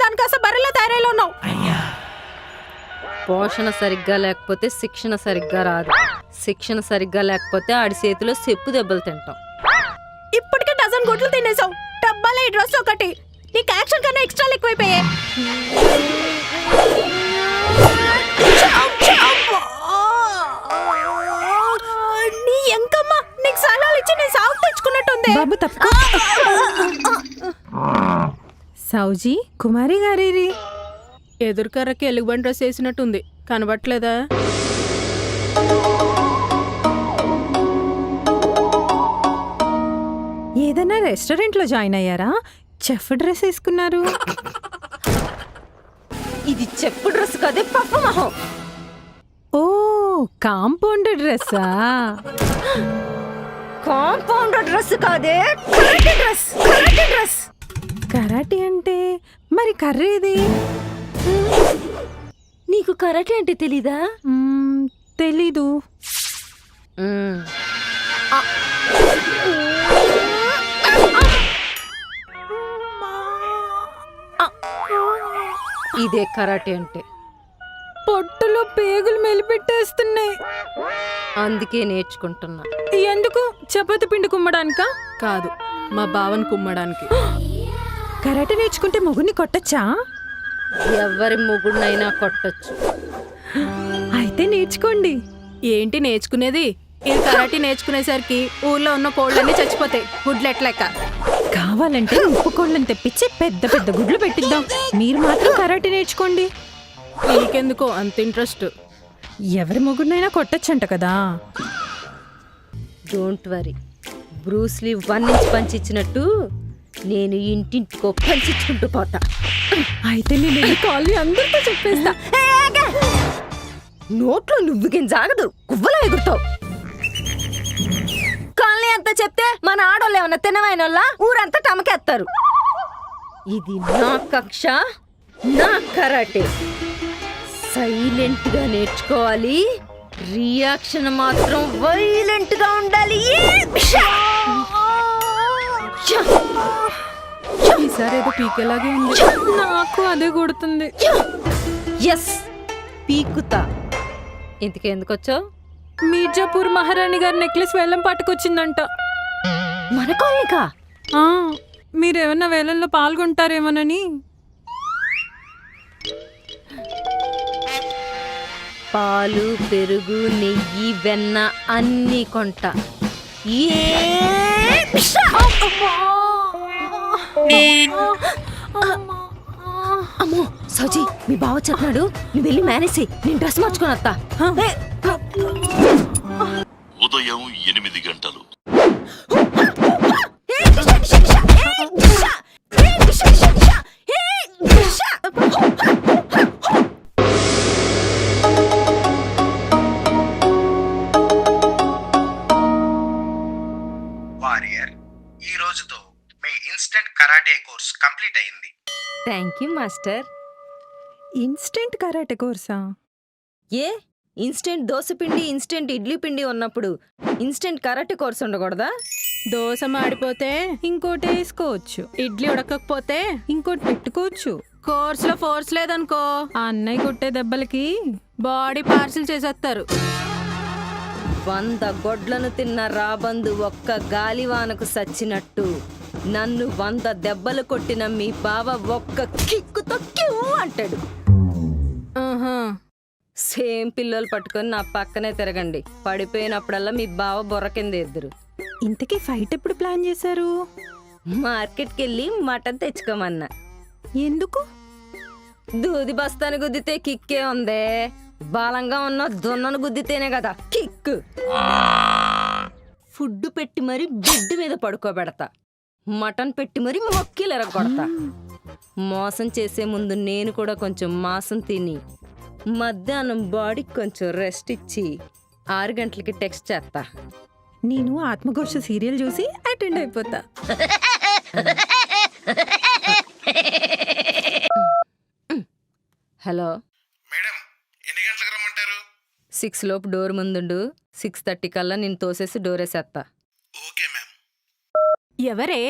దాని కాస్త బర్రెలా తయారైలో ఉన్నావు. పోషణ సరిగ్గా లేకపోతే శిక్షణ సరిగ్గా రాదు. శిక్షణ సరిగ్గా లేకపోతే ఆడి చేతిలో చెప్పు దెబ్బలు తింటాం. ఇప్పటికే డజన్ గుడ్లు తినేసావు. డబ్బాలో ఈ డ్రెస్ ఒకటి. నీకు యాక్షన్ కన్నా ఎక్స్ట్రా ఎక్కువైపోయాయి. నీ ఎంకమ్మా నీకు సలాలు ఇచ్చి నేను సాగు తెచ్చుకున్నట్టుంది. బాబు తప్ప సౌజీ కుమారి గారి ఎదురుకర్రకి ఎలుగుబంటి డ్రెస్ వేసినట్టుంది, కనబట్లేదా? ఏదైనా రెస్టారెంట్ లో జాయిన్ అయ్యారా? చెఫ్ డ్రెస్ వేసుకున్నారు. ఇది చెప్పు డ్రెస్ కదే పప్పు మొహం. ఓ కాంపౌండ్ డ్రెస్సా? కాంపౌండర్ డ్రెస్ కాదే, karate dress. Karate dress. Karate అంటే మరి కర్రేది? నీకు కరాటే అంటే తెలీదా? తెలీదు. ఇదే కరాటే అంటే. పొట్టులో పేగులు మెలిపెట్టేస్తున్నాయి. అందుకే నేర్చుకుంటున్నా. ఎందుకు? చపాతి పిండి కుమ్మడానికా? కాదు, మా బావని కుమ్మడానికి. కరాటే నేర్చుకుంటే మొగుడిని కొట్టచ్చా? ఎవరి మొగుడినైనా కొట్టొచ్చు. అయితే నేర్చుకోండి. ఏంటి నేర్చుకునేది? ఇది కరాటే నేర్చుకునేసరికి ఊర్లో ఉన్న కోళ్ళన్నీ చచ్చిపోతాయి, గుడ్లెట్లేక. కావాలంటే ఉప్పుకోళ్ళని తెప్పించి పెద్ద పెద్ద గుడ్లు పెట్టిద్దాం. మీరు మాత్రం కరాటే నేర్చుకోండి. నీకెందుకో అంత ఇంట్రెస్ట్? ఎవరి మొగుడినైనా కొట్టచ్చంట కదా. డోంట్ వరీ, బ్రూస్లీ 1 ఇంచ్ పంచిచ్చినట్టు నేను ఇంటింటికో పంచిచ్చుకుంటూ పోతా. అయితే నేను కాలనీ అందరితో చెప్పేస్తా. నోట్లో నువ్వుకేం జాగదు, గువ్వలా ఎగురుతావు. కాలనీ అంతా చెప్తే మన ఆడోళ్ళు ఏమన్నా తినవైన ఊరంతా టమకేస్తారు. ఇది నా కక్ష, నా కరాటే. సైలెంట్ గా నేర్చుకోవాలి, రియాక్షన్ మాత్రం వైలెంట్ గా ఉండాలి. ఈసారి ఏదో పీకేలాగే ఉంది. నాకు అదే కొడుతుంది. ఎస్, పీకుతా. ఇంతకెందుకొచ్చావు? మీర్జాపూర్ మహారాణి గారి నెక్లెస్ వేలం పాటకొచ్చిందంట. మన కాలనీకా? మీరేమన్నా వేలంలో పాల్గొంటారేమోనని. పాలు, పెరుగు, నెయ్యి, వెన్న అన్నీ కొంట. అమ్మో సౌజీ, మీ బావ చెప్తున్నాడు, నువ్వు వెళ్ళి మేనేసి నేను డ్రెస్ మార్చుకొని వస్తా. ఉదయం 8 గంటలు. వారియర్, ఈ రోజుతో మీ ఇన్స్టెంట్ కరాటే కోర్స్ కంప్లీట్ అయింది. Thank you master. Instant karate కోర్సా? ఏ ఇన్స్టెంట్ దోశ పిండి, ఇన్స్టెంట్ ఇడ్లీ పిండి ఉన్నప్పుడు ఇన్స్టెంట్ కరాటే కోర్స్ ఉండకూడదా? దోశ మాడిపోతే ఇంకోటి వేసుకోవచ్చు. ఇడ్లీ ఉడకకపోతే ఇంకోటి పెట్టుకోవచ్చు. కోర్సులో ఫోర్స్ లేదనుకో, ఆ అన్నయ్య కొట్టే దెబ్బలకి బాడీ పార్సిల్ చేసేస్తారు. 100 గొడ్లను తిన్న రాబందు ఒక్క గాలివానకు సచ్చినట్టు నన్ను 100 దెబ్బలు కొట్టిన మీ బావ ఒక్క కిక్కుతో క్యూ అంటాడు. సేమ్ పిల్లలు పట్టుకొని నా పక్కనే తిరగండి. పడిపోయినప్పుడల్లా మీ బావ బొర్ర కింద ఎద్దురు. ఇంతకీ ఫైట్ ఎప్పుడు ప్లాన్ చేశారు? మార్కెట్కి వెళ్ళి మటన్ తెచ్చుకోమన్నా. ఎందుకు? దూది బస్తాను గుద్దితే కిక్కే ఉందే, బలంగా ఉన్న దున్నను గుద్దితేనే కదా కిక్. ఫుడ్ పెట్టి మరి బెడ్ మీద పడుకోబెడతా, మటన్ పెట్టి మరి మొక్కిలు ఎరగొడతా. మోసం చేసే ముందు నేను కూడా కొంచెం మాంసం తిని మధ్యాహ్నం బాడీకి కొంచెం రెస్ట్ ఇచ్చి 6 గంటలకి టెక్స్ట్ చేస్తా. నేను ఆత్మఘోష సీరియల్ చూసి అటెండ్ అయిపోతా. హలో మేడం, ఎన్ని గంటలకు రమ్మంటారు? 6 లోపు డోర్ ముందుండు. 6:30 కల్లా నేను తోసేసి డోరేసేస్తా. Okay ma'am. ఎవరే?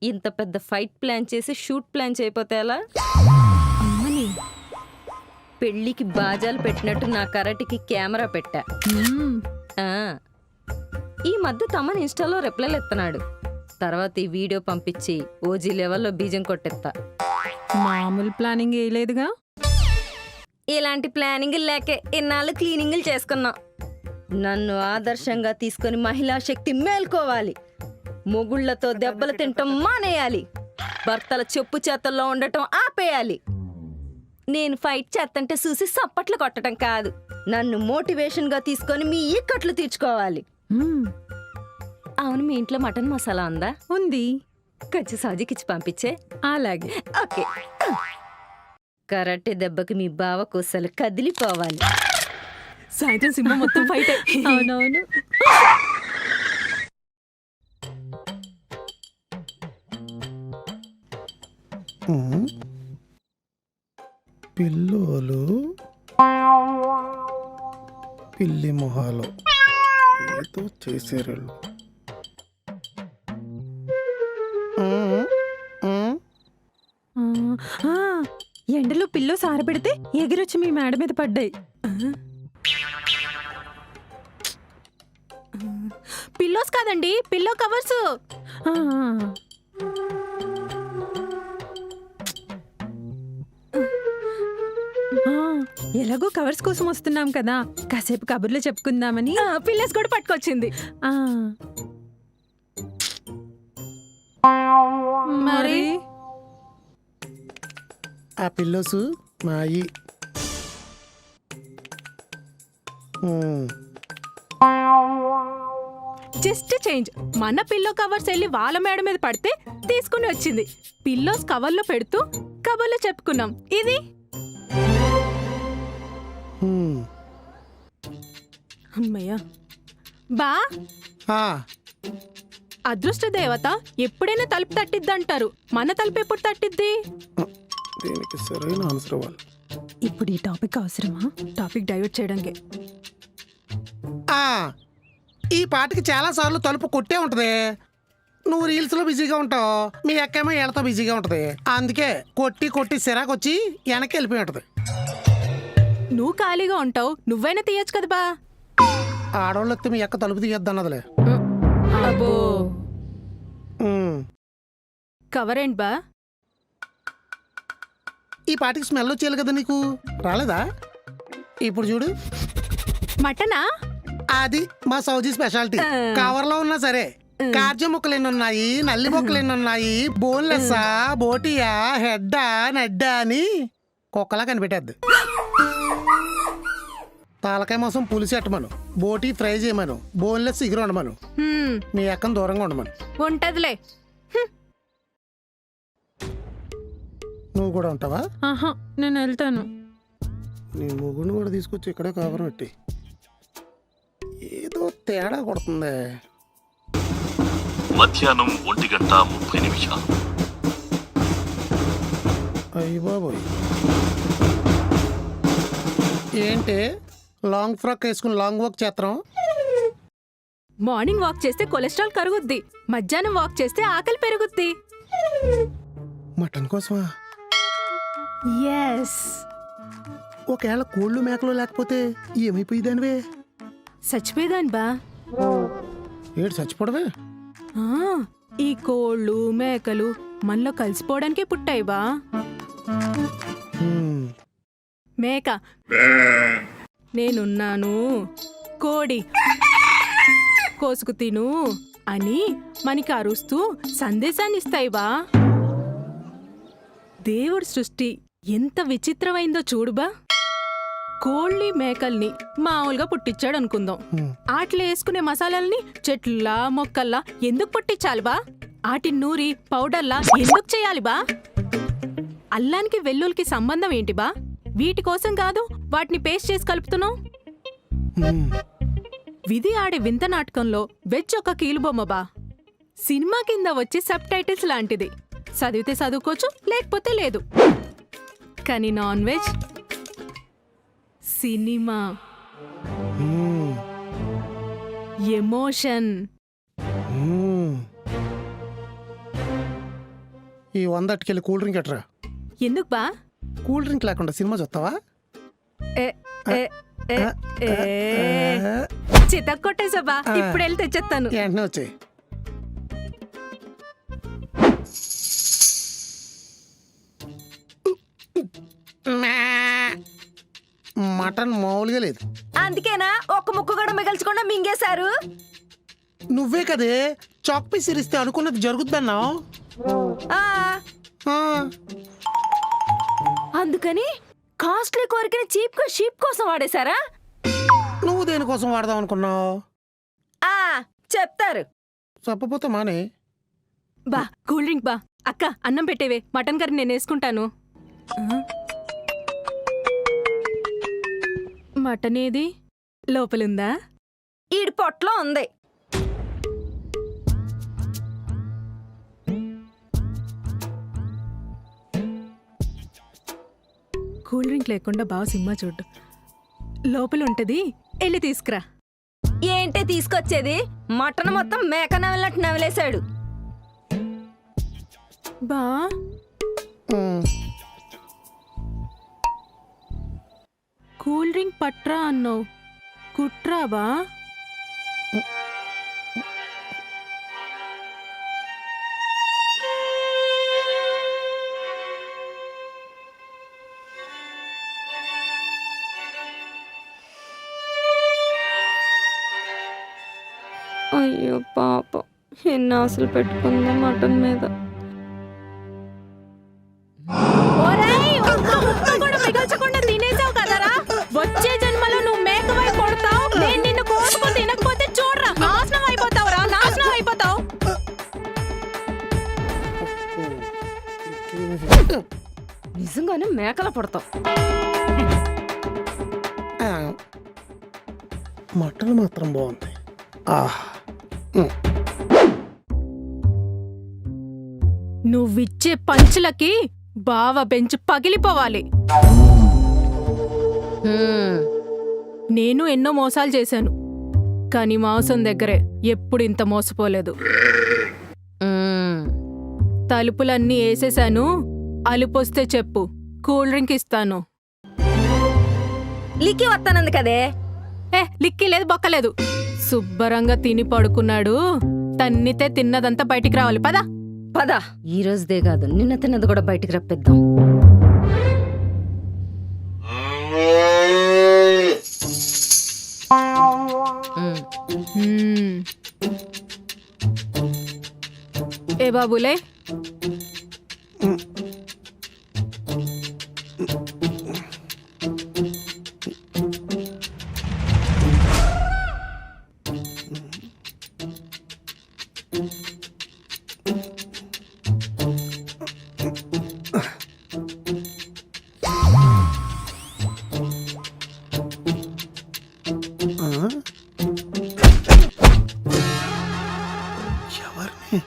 ఇంత పెద్ద ఫైట్ ప్లాన్ చేసి షూట్ ప్లాన్ చేయకపోతే ఎలా? అమ్మని పెళ్ళికి బాజాలు పెట్టినట్టు నా కరాటికి కెమెరా పెట్టా. ఆ, ఈ మధ్య తమన్ ఇన్స్టాలో రిప్లైలు ఎత్తనాడు. తర్వాత ఈ వీడియో పంపించి ఓజీ లెవెల్లో బీజం కొట్టెత్తా. మామూలు ప్లానింగ్ వేయలేదుగా. ఇలాంటి ప్లానింగ్ లేకే ఇన్నాళ్ళు క్లీనింగ్లు చేసుకున్నా. నన్ను ఆదర్శంగా తీసుకొని మహిళా శక్తి మేల్కోవాలి. మొగుళ్లతో దెబ్బలు తింటం మానేయాలి. భర్తల చెప్పు చేతల్లో ఉండటం ఆపేయాలి. నేను ఫైట్ చేస్తంటే చూసి సప్పట్లు కొట్టడం కాదు, నన్ను మోటివేషన్గా తీసుకొని మీ ఈక్కట్లు తీర్చుకోవాలి. మ్మ్. అవును, మీ ఇంట్లో మటన్ మసాలా ఉందా? ఉంది. కొంచెం సౌజీకిచ్చి పంపించే. అలాగే. ఓకే. కరాటే దెబ్బకి మీ బావ కోసలు కదిలిపోవాలి. సాయంత్రం సినిమా మొత్తం ఫైట్. అవునవును. పిల్లోలు పిల్లి మొహాలు ఏదో చేశారు. ఆ, ఎండలో పిల్లో సారపెడితే ఎగిరొచ్చి మీ మేడ మీద పడ్డాయి. పిల్లోస్ కాదండి, పిల్లో కవర్స్. ఆ, ఆ, ఎలాగో కవర్స్ కోసం వస్తున్నాం కదా, కాసేపు కబుర్లు చెప్పుకుందామని. పిల్లోస్ కూడా పట్టుకొచ్చింది. ఆ, మరి ఆ పిల్లోసు మాయి. Just change. మన పిల్లో కవర్స్ వెళ్ళి వాళ్ళ మేడ మీద పడితే తీసుకుని వచ్చింది. పిల్లోస్ కవర్లో పెడుతూ కవర్లో చెప్పుకున్నాం. ఇది అమ్మయ్యా. బా, అదృష్ట దేవత ఎప్పుడైనా తలుపు తట్టిద్దంటారు, మన తలుపు ఎప్పుడు తట్టిద్ది? దీనికి సరైన ఆన్సర్ ఇవ్వాలి. ఇప్పుడు ఈ టాపిక్ అవసరమా? టాపిక్ డైవర్ట్ చేయడానికి. ఈ పాటకి చాలా సార్లు తలుపు కొట్టే ఉంటది. నువ్వు రీల్స్ లో బిజీగా ఉంటావు, మీ అక్కేమో ఏళ్ళతో బిజీగా ఉంటది. అందుకే కొట్టి కొట్టి సిరాకు వచ్చి వెనక్కి వెళ్ళిపోయి ఉంటది. నువ్వు ఖాళీగా ఉంటావు, నువ్వైనా తీయచ్చు కదా బా. ఆడవాళ్ళు వస్తే మీ అక్క తలుపు తీయద్దు అన్నదిలే. అబ్బో, ఉమ్. కవర్ ఏంటి బా? ఈ పాటికి స్మెల్ వచ్చేయాలి కదా నీకు, రాలేదా? ఇప్పుడు చూడు, మటనా? అది మా సౌజీ స్పెషాలిటీ. కవర్లో ఉన్నా సరే కార్జ ముక్కలు ఎన్ని ఉన్నాయి, నల్లి ముక్కలు ఎన్ని ఉన్నాయి, బోన్లెస్సా, బోటియా, హెడ్డా, నడ్డా అని కుక్కలా కనిపెట్టేద్ది. తాలకాయ మాంసం పులిసి ఎట్టమను, బోటి ఫ్రై చేయమను, బోన్లెస్ ఇగురు ఉండమను, మీ అక్కను దూరంగా ఉండమను. ఉంటదిలే. నువ్వు కూడా ఉంటావా? ఆహా, నేను వెళ్తాను. నీ మొగుడిని కూడా తీసుకొచ్చి ఇక్కడే కవర్ పెట్టి. ఏదో తేడా కొడుతుంది. మధ్యాహ్నం 1:30 అయ్య బాబోయ్, ఏంటి లాంగ్ ఫ్రాక్ వేసుకుని లాంగ్ వాక్ చేస్తాం? మార్నింగ్ వాక్ చేస్తే కొలెస్ట్రాల్ కరుగుద్ది, మధ్యాహ్నం వాక్ చేస్తే ఆకలి పెరుగుద్ది. మటన్ కోసమా? ఎస్. ఒకవేళ కోళ్ళు మేకలు లేకపోతే ఏమైపోయిదానివే? చచ్చిపోయేదాన్ని బా. ఏడు చచ్చిపోవడమే? ఆ, ఈ కోళ్ళు మేకలు మనలో కలిసిపోవడానికే పుట్టాయి బా. మేక నేనున్నాను, కోడి కోసుకు తిను అని మనకి అరుస్తూ సందేశాన్ని ఇస్తాయి బా. దేవుడి సృష్టి ఎంత విచిత్రమైందో చూడుబా. కోళ్ళి మేకల్ని మామూలుగా పుట్టించాడు అనుకుందాం. ఆటలు వేసుకునే మసాలాల్ని చెట్లలా మొక్కల్లా ఎందుకు పుట్టించాలి బా? ఆటి నూరి పౌడర్లా ఎందుకు చేయాలి బా? అల్లానికి వెల్లుల్లికి సంబంధం ఏంటి బా? వీటి కోసం కాదు వాటిని పేస్ట్ చేసి కలుపుతున్నాం. విధి ఆడే వింత నాటకంలో వెజ్ ఒక కీలుబొమ్మ బా. సినిమా కింద వచ్చే సబ్ టైటిల్స్ లాంటిది. చదివితే చదువుకోవచ్చు, లేకపోతే లేదు. కానీ నాన్ వెజ్ సినిమా, ఎమోషన్, ఈ 100 అట్టుకెళ్ళి కూల్ డ్రింక్ ఎట్రా. ఎందుకు బా? కూల్ డ్రింక్ లేకుండా సినిమా చూస్తావా? ఏ, ఏ, ఏ, ఏ. చితక్ కొట్టేసా బా, ఇప్పుడు వెళ్ళి తెచ్చేస్తాను. వెంటనే వచ్చాయి. మటన్ మామూలుగా లేదు. అందుకేనా ఒక్క ముక్క కూడా మిగల్చకుండా మింగేశారు? నువ్వే కదే చాక్ పీస్ ఇరిస్తే అనుకున్నది జరుగుద్దన్నావు. ఆ, అందుకని కాస్ట్లీ కోరికని చీప్ గా షీప్ కోసం వాడేశారా? నువ్వు దేనికోసం వాడదాం అనుకున్నావు? ఆ, చెప్తారు. చెప్పపోతే మానే. బా కూల్ డ్రింక్ బా. అక్క అన్నం పెట్టేవే, మటన్ కర్రీ నేను వేసుకుంటాను. మటన్ ఏది? లోపలుందా? ఈడి పొట్లో ఉంది. కూల్ డ్రింక్ లేకుండా బాగా సినిమా చూడు. లోపల ఉంటది, వెళ్ళి తీసుకురా. ఏంటి తీసుకొచ్చేది? మటన్ మొత్తం మేక నవలినట్టు నవలేశాడు. బా కూల్ డ్రింక్ పట్రా అన్నావు, కుట్రా బా? అయ్యో పాప, ఎన్ని ఆశలు పెట్టుకుందా మటన్ మీద. ఒరేయ్, ఒక్క ముక్క కూడా మిగల్చకుండా తినేసావు కదరా. వచ్చే జన్మలో నువ్వు మేకవై కొడతావు, నేను నిన్ను కోసుకొని తినకపోతే చూడరా, నాశనం అయిపోతావురా, నాశనం అయిపోతావు. నిజంగానే మేకల పడతావు. మటన్ మాత్రం బాగుంది. నువ్విచ్చే పంచులకి బావ బెంచ్ పగిలిపోవాలి. నేను ఎన్నో మోసాలు చేశాను, కానీ మాంసం దగ్గరే ఎప్పుడు ఇంత మోసపోలేదు. తలుపులన్నీ వేసేశాను, అలుపొస్తే చెప్పు, కూల్ డ్రింక్ ఇస్తాను. లిక్కి వస్తానంది కదే. లిక్కి లేదు, బొక్కలేదు. శుభ్రంగా తిని పడుకున్నాడు, తన్నితే తిన్నదంతా బయటికి రావాలి. పదా పద, ఈ రోజుదే కాదు నిన్న తిన్నది కూడా బయటికి రప్పిద్దాం. ఏ బాబులే, ఎవరిని?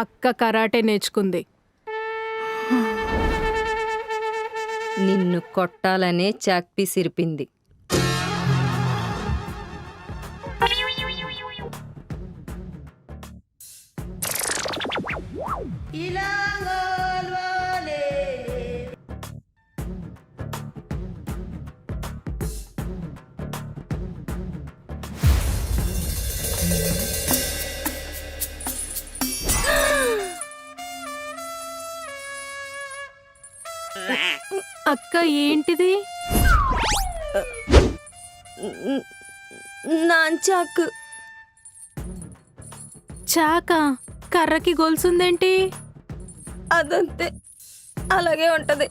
అక్క కరాటే నేర్చుకుంది. నిన్ను కొట్టాలనే చాక్పీ సిరిపింది. అక్క ఏంటిది? నాంచాకు. చాక కర్రకి గొలుసుందేంటి? అదంతే, అలాగే ఉంటది.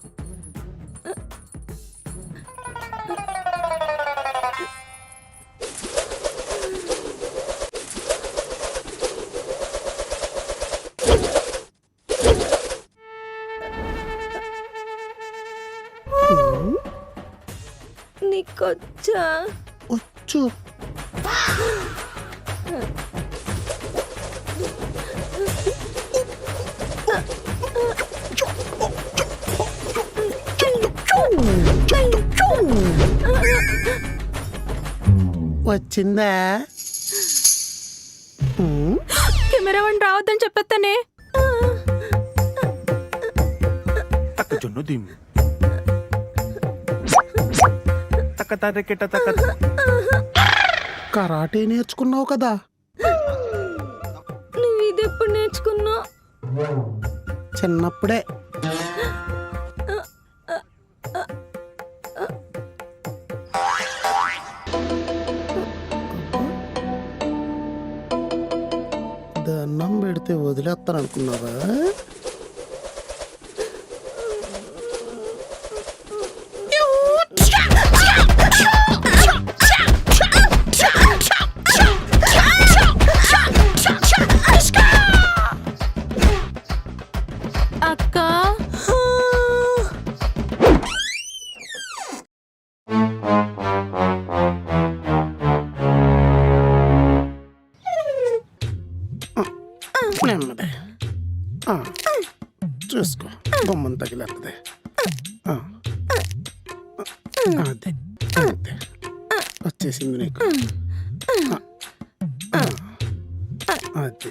నీకొచ్చా? వచ్చు. వచ్చిందా? కెమెరా వన్ రావద్దని చెప్పేస్తానే. కరాటే నేర్చుకున్నావు కదా. నువ్వు ఇది ఎప్పుడు నేర్చుకున్నావు? చిన్నప్పుడే. దండం పెడితే వదిలేస్తాను అనుకున్నావా? అక్క నెమ్మది. చూసుకో, బొమ్మను తగిలేస్తుంది. అదే అదే వచ్చేసింది నీకు. అది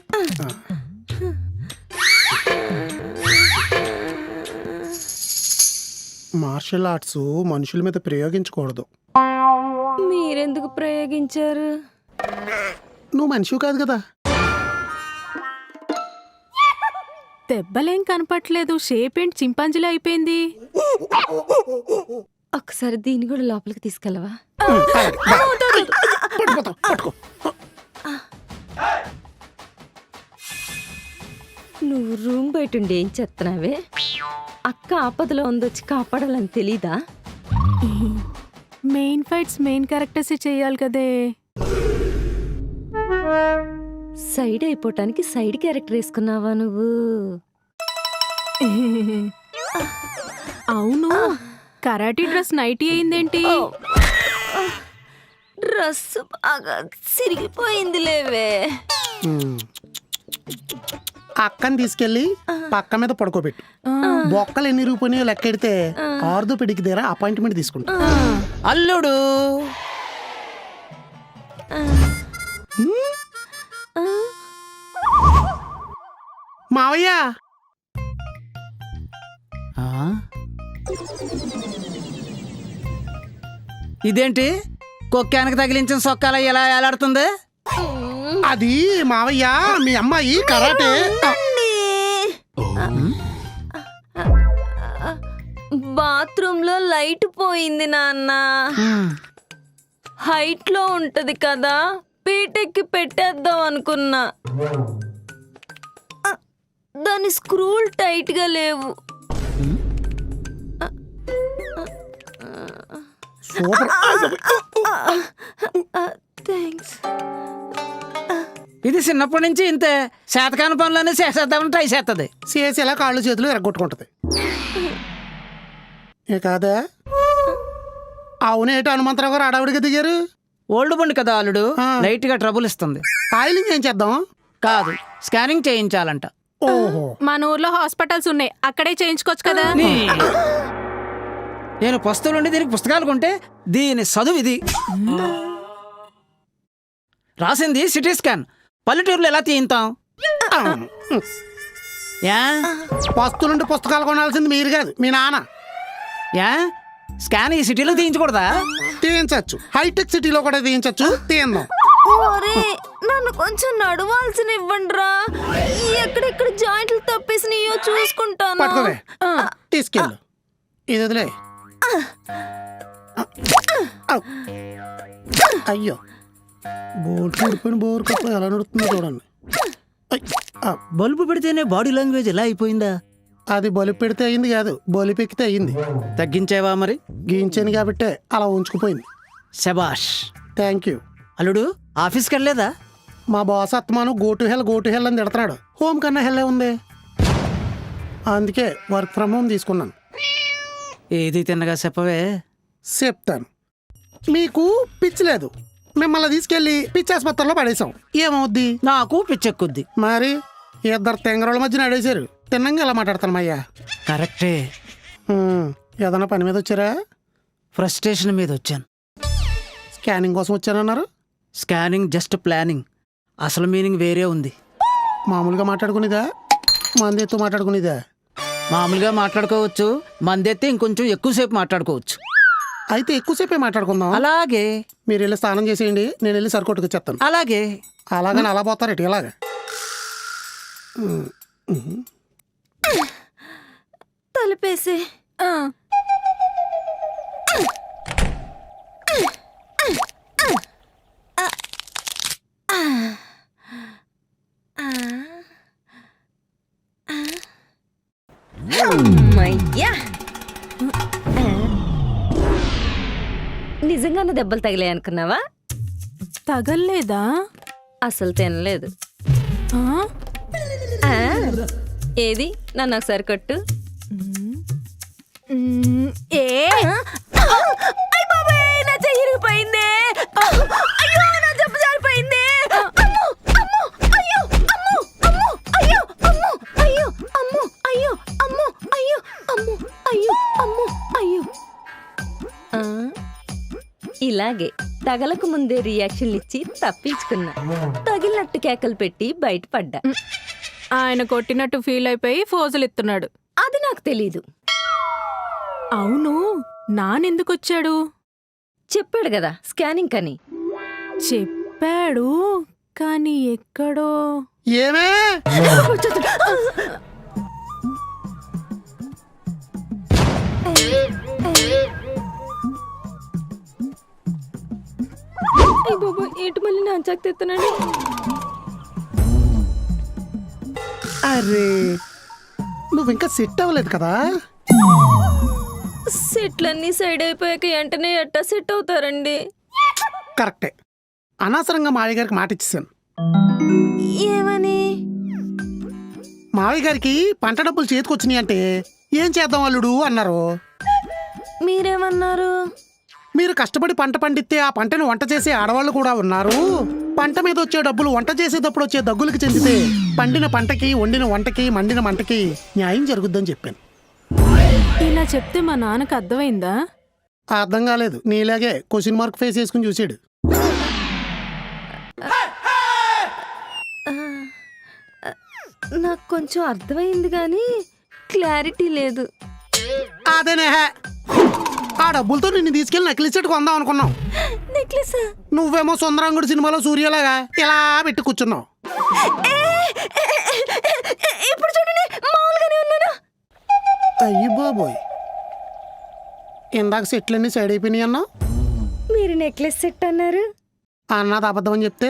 మార్షల్ ఆర్ట్స్ మనుషుల మీద ప్రయోగించకూడదు. మీరెందుకు ప్రయోగించారు? నువ్వు మనిషివి కాదు కదా. దెబ్బలేం కనపట్లేదు, షేప్ ఏంటి చింపాంజీలా అయిపోయింది. ఒకసారి దీన్ని కూడా లోపలికి తీసుకెళ్ళవా? పట్టుకో, పట్టుకో. నువ్వు రూమ్ బయట ఉండి ఏం చేస్తున్నావే? అక్క ఆపదలో ఉందొచ్చి కాపాడాలని తెలీదా? మెయిన్ ఫైట్స్ మెయిన్ క్యారెక్టర్స్ చెయ్యాలి కదే. సైడ్ అయిపోవటానికి సైడ్ క్యారెక్టర్ వేసుకున్నావా నువ్వు? అవును, కరాటీ డ్రెస్ నైటీ అయిందేంటి? డ్రెస్ బాగా సిరిగిపోయింది లేవే. అక్కని తీసుకెళ్లి పక్క మీద పడుకోబెట్టు. బొక్కలు ఎన్ని రూపాయలు లెక్కెడితే ఆర్థోపెడిక్ దగ్గర అపాయింట్మెంట్ తీసుకుంటా. అల్లుడు మావయ్య, ఇదేంటి కుక్కానికి తగిలించిన సొక్కాల ఎలా ఏలాడుతుంది? అది మావయ్య మీ అమ్మాయి కరాటే. బాత్రూమ్ లో లైట్ పోయింది నాన్న. హైట్ లో ఉంటది కదా, పీటెక్కి పెట్టేద్దాం అనుకున్నా. దాని స్క్రూలు టైట్ గా లేవు. సూపర్. థ్యాంక్స్. ఇది చిన్నప్పటి నుంచి ఇంతే, శాతకాని పనులన్నీ చేసేద్దామని ట్రై చేస్తుంది. చేసి ఇలా కాళ్ళు చేతులు ఎరగొట్టుకుంటది. ఏ కాదా? అవునేటి హనుమంతరావు గారు అడవిడిగా దిగారు. ఓల్డ్ బండి కదా అల్లుడు, లైట్ గా ట్రబుల్ ఇస్తుంది. ఆయిలింగ్ ఏం చేద్దాం? కాదు, స్కానింగ్ చేయించాలంట. ఓహో, మన ఊర్లో హాస్పిటల్స్ ఉన్నాయి, అక్కడే చేయించుకోవచ్చు కదా. నేను పస్తులుండి దీనికి పుస్తకాలు కొంటే దీని చదువు ఇది. రాసింది సిటీ స్కాన్. పల్లెటూరులో ఎలా తీయింతాం? యా పస్తులుండి పుస్తకాలు కొనాల్సింది మీరు కాదు, మీ నాన్న. యా స్కాన్ ఈ సిటీలో తీయించకూడదా? తీయించచ్చు, హైటెక్ సిటీలో కూడా తీయించచ్చు. తీయందాం. ఒరే, నన్ను కొంచెం నడవాల్సిన ఇవ్వండిరా. ఎక్కడెక్కడ జాయింట్లు తప్పేసినాయో చూసుకుంటాను. పట్టుకోవే, తీసుకెళ్ళు. ఇది వదిలే, అయ్యో బోర్ చూడిపోయిన బోర్ కప్ప ఎలా నడుస్తుందో చూడండి. బల్బు పెడితేనే బాడీ లాంగ్వేజ్ ఎలా అయిపోయిందా? అది బలి పెడితే అయింది కాదు, బలి పెక్కితే అయింది. తగ్గించావా మరి? గీయించాను కాబట్టే అలా ఉంచుకుపోయింది. శబాష్. Thank you. అల్లుడు ఆఫీస్కి వెళ్ళలేదా? మా బాస్ అత్తమాను గో టు హెల్ అని తిడతాడు. హోమ్ కన్నా హెల్లే ఉంది. అందుకే వర్క్ ఫ్రమ్ హోమ్ తీసుకున్నాను. ఏది తిన్నగా చెప్పవే. చెప్తాను. మీకు పిచ్చి లేదు, మిమ్మల్ని తీసుకెళ్లి పిచ్చి ఆసుపత్రిలో పడేసాం. ఏమవుద్ది? నాకు పిచ్చెక్కుద్ది. మరి ఇద్దరు తెంగరోళ్ళ మధ్య నడేశారు. తిన్నంగా ఎలా మాట్లాడతాను అయ్యా. కరెక్టే. ఏదన్నా పని మీద వచ్చారా? ఫ్రస్ట్రేషన్ మీద వచ్చాను. స్కానింగ్ కోసం వచ్చానన్నారు. స్కానింగ్ జస్ట్ ప్లానింగ్, అసలు మీనింగ్ వేరే ఉంది. మామూలుగా మాట్లాడుకునేదా, మందితో మాట్లాడుకునేదా? మామూలుగా మాట్లాడుకోవచ్చు, మందెత్తే ఇంకొంచెం ఎక్కువసేపు మాట్లాడుకోవచ్చు. అయితే ఎక్కువసేపే మాట్లాడుకుందాం. అలాగే. మీరు వెళ్ళి స్నానం చేసేయండి, నేను వెళ్ళి సరికొట్టుకు చెప్తాను. అలాగే. అలాగని అలా పోతారేటి ఇలాగా? తలుపేసి ఆ, అమ్మయ్యా. నిజంగానే దెబ్బలు తగిలాయి అనుకున్నావా? తగల్లేదా? అసలు తినలేదు. ఆ? ఆ, ఏది నన్ను ఒకసారి కొట్టు. ఏ అయ్ బాబాయ్, నా చెయ్యి ఇరిగిపోయింది. అయ్యో, నా జబ్బు జారిపోయింది. అమ్మో, అమ్మో, అయ్యో, అమ్మో, అమ్మో, అయ్యో, అమ్మో, అయ్యో, అమ్మో, అయ్యో, అమ్మో, అయ్యో, అమ్మో, అయ్యో, అమ్మో, అయ్యో. ఆ, ఇలాగే తగలకు ముందే రియాక్షన్లు ఇచ్చి తప్పించుకున్నా. తగిలినట్టు కేకలు పెట్టి బయటపడ్డా. ఆయన కొట్టినట్టు ఫీల్ అయిపోయి ఫోజులు ఇస్తున్నాడు. అది నాకు తెలీదు. అవును, నానెందుకొచ్చాడు? చెప్పాడు కదా స్కానింగ్ అని. చెప్పాడు, కానీ ఎక్కడో. ఏమే అయ్య బాబా, ఏంటి మళ్ళీ నా అంచాకు తెస్తున్నాడు? అరే, నువ్వు ఇంకా సెట్ అవ్వలేదు కదా? సెట్లన్నీ సైడ్ అయిపోయాక వెంటనే ఎట్టా సెట్ అవుతారండి? కరెక్టే. అనవసరంగా మావయ్య గారికి మాట ఇచ్చేసాను. ఏమని? మావయ్య గారికి పంట డబ్బులు చేతికొచ్చినాయి అంటే ఏం చేద్దాం అల్లుడు అన్నారు. మీరేమన్నారు? మీరు కష్టపడి పంట పండితే ఆ పంటను వంట చేసే ఆడవాళ్ళు కూడా ఉన్నారు. పంట మీద వచ్చే డబ్బులు వంట చేసేటప్పుడు వచ్చే దగ్గులకి చెందితే పండిన పంటకి, వండిన వంటకి, మండిన మంటకి న్యాయం జరుగుద్దని చెప్పాను. ఇలా చెప్తే మా నాన్నకు అర్థమైందా? అర్థం కాలేదు. నీలాగే క్వశ్చన్ మార్క్ ఫేస్ వేసుకుని చూసాడు. నాకు కొంచెం అర్థమైంది కానీ క్లారిటీ లేదు. అదేనే, ఆ డబ్బులతో నిన్ను తీసుకెళ్లి నకిలీ సెట్ కొందాం అనుకున్నాం. నెక్లెస్? నువ్వేమో సుందరాంగుడి సినిమాలో సూర్యలాగా ఇలా పెట్టి కూర్చున్నావు. ఇప్పుడు చూడండి, మామూలుగానే ఉన్నాను. అయ్యి బాబోయ్, ఇందాక సెట్లన్నీ సైడ్ అయిపోయినాయి అన్నావు. మీరు నెక్లెస్ సెట్ అన్నారు. అన్నది అబద్ధం అని చెప్తే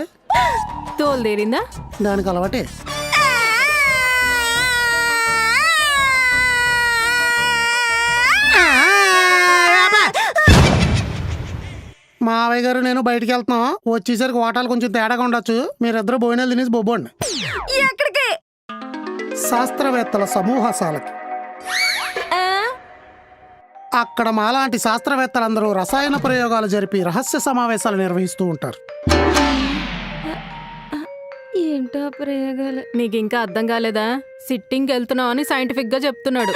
తోలు తీరిందా? దానికి అలవాటే. మావయ్య గారు నేను బయటికి వెళ్తున్నాం. వచ్చేసరికి ఓటాలు కొంచెం తేడాగా ఉండొచ్చు. మీరిద్దరు భోజనాలు తినేసి బొబ్బోండి. ఎక్కడికి? శాస్త్రవేత్తల సమూహశాలకి. అక్కడ మాలాంటి శాస్త్రవేత్తలందరూ రసాయన ప్రయోగాలు జరిపి రహస్య సమావేశాలు నిర్వహిస్తూ ఉంటారు. ఏంటో ప్రయోగాలు? నీకు ఇంకా అర్థం కాలేదా? సిట్టింగ్ వెళ్తున్నావు అని సైంటిఫిక్ గా చెప్తున్నాడు.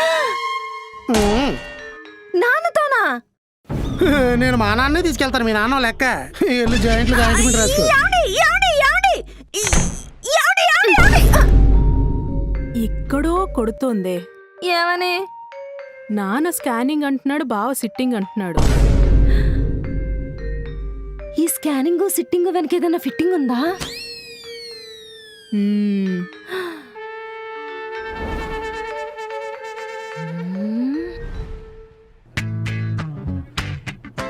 నాన్నతోనా? నేను మా నాన్నే తీసుకెళ్తాను. మీ నాన్న లెక్క వెళ్ళి జాయింట్లు జాయింట్మెంట్ రాసుకో. ఇక్కడో కొడుతోందే. ఏమని? నాన్న స్కానింగ్ అంటున్నాడు, బావ సిట్టింగ్ అంటున్నాడు. ఈ స్కానింగ్ సిట్టింగ్ వెనక ఏదైనా ఫిట్టింగ్ ఉందా? మ్మ్.